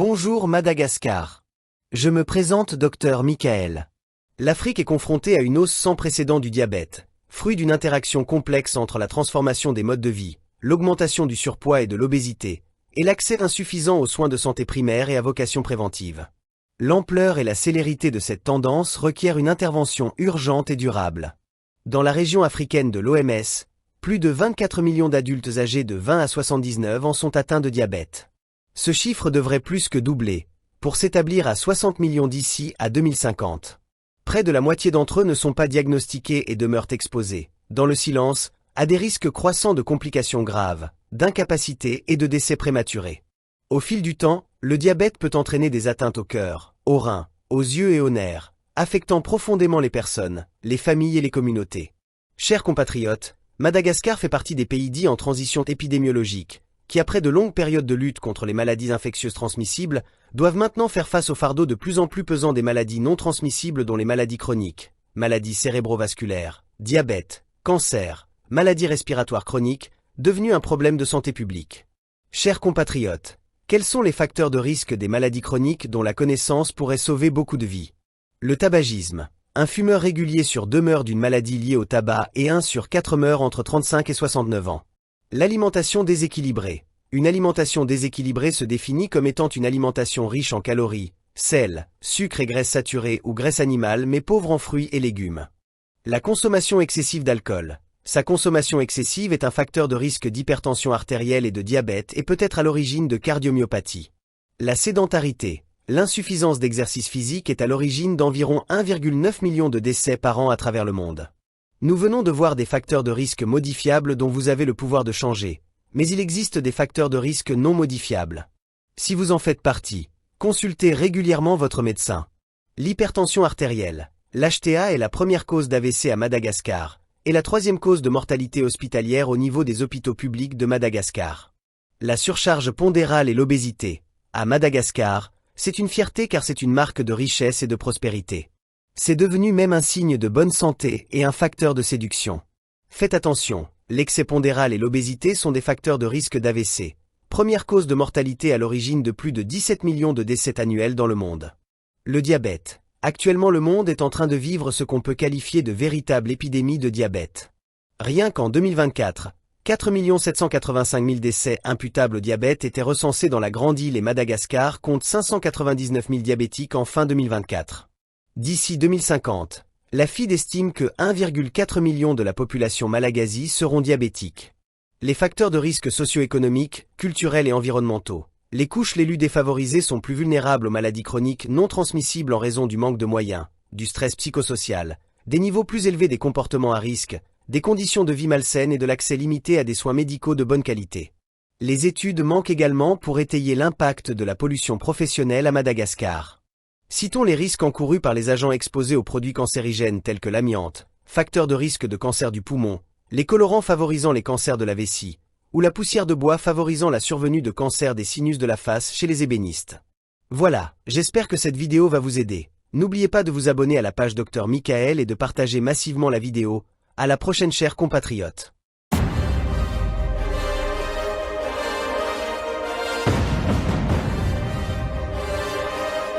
Bonjour Madagascar. Je me présente Dr Michael. L'Afrique est confrontée à une hausse sans précédent du diabète, fruit d'une interaction complexe entre la transformation des modes de vie, l'augmentation du surpoids et de l'obésité, et l'accès insuffisant aux soins de santé primaire et à vocation préventive. L'ampleur et la célérité de cette tendance requièrent une intervention urgente et durable. Dans la région africaine de l'OMS, plus de 24 millions d'adultes âgés de 20 à 79 ans sont atteints de diabète. Ce chiffre devrait plus que doubler, pour s'établir à 60 millions d'ici à 2050. Près de la moitié d'entre eux ne sont pas diagnostiqués et demeurent exposés, dans le silence, à des risques croissants de complications graves, d'incapacité et de décès prématurés. Au fil du temps, le diabète peut entraîner des atteintes au cœur, aux reins, aux yeux et aux nerfs, affectant profondément les personnes, les familles et les communautés. Chers compatriotes, Madagascar fait partie des pays dits en transition épidémiologique, qui après de longues périodes de lutte contre les maladies infectieuses transmissibles, doivent maintenant faire face au fardeau de plus en plus pesant des maladies non transmissibles dont les maladies chroniques, maladies cérébrovasculaires, diabète, cancer, maladies respiratoires chroniques, devenues un problème de santé publique. Chers compatriotes, quels sont les facteurs de risque des maladies chroniques dont la connaissance pourrait sauver beaucoup de vies? Le tabagisme. Un fumeur régulier sur 2 meurt d'une maladie liée au tabac et 1 sur 4 meurt entre 35 et 69 ans. L'alimentation déséquilibrée. Une alimentation déséquilibrée se définit comme étant une alimentation riche en calories, sel, sucre et graisses saturées ou graisses animales mais pauvre en fruits et légumes. La consommation excessive d'alcool. Sa consommation excessive est un facteur de risque d'hypertension artérielle et de diabète et peut être à l'origine de cardiomyopathie. La sédentarité. L'insuffisance d'exercice physique est à l'origine d'environ 1,9 million de décès par an à travers le monde. Nous venons de voir des facteurs de risque modifiables dont vous avez le pouvoir de changer, mais il existe des facteurs de risque non modifiables. Si vous en faites partie, consultez régulièrement votre médecin. L'hypertension artérielle. L'HTA est la première cause d'AVC à Madagascar, et la 3e cause de mortalité hospitalière au niveau des hôpitaux publics de Madagascar. La surcharge pondérale et l'obésité. À Madagascar, c'est une fierté car c'est une marque de richesse et de prospérité. C'est devenu même un signe de bonne santé et un facteur de séduction. Faites attention, l'excès pondéral et l'obésité sont des facteurs de risque d'AVC, première cause de mortalité à l'origine de plus de 17 millions de décès annuels dans le monde. Le diabète. Actuellement le monde est en train de vivre ce qu'on peut qualifier de véritable épidémie de diabète. Rien qu'en 2024, 4 785 000 décès imputables au diabète étaient recensés dans la Grande Île et Madagascar compte 599 000 diabétiques en fin 2024. D'ici 2050, la FID estime que 1,4 million de la population malagasie seront diabétiques. Les facteurs de risque socio-économiques, culturels et environnementaux. Les couches les plus défavorisées sont plus vulnérables aux maladies chroniques non transmissibles en raison du manque de moyens, du stress psychosocial, des niveaux plus élevés des comportements à risque, des conditions de vie malsaines et de l'accès limité à des soins médicaux de bonne qualité. Les études manquent également pour étayer l'impact de la pollution professionnelle à Madagascar. Citons les risques encourus par les agents exposés aux produits cancérigènes tels que l'amiante, facteur de risque de cancer du poumon, les colorants favorisant les cancers de la vessie, ou la poussière de bois favorisant la survenue de cancers des sinus de la face chez les ébénistes. Voilà, j'espère que cette vidéo va vous aider. N'oubliez pas de vous abonner à la page Dr Michael et de partager massivement la vidéo. À la prochaine chers compatriotes.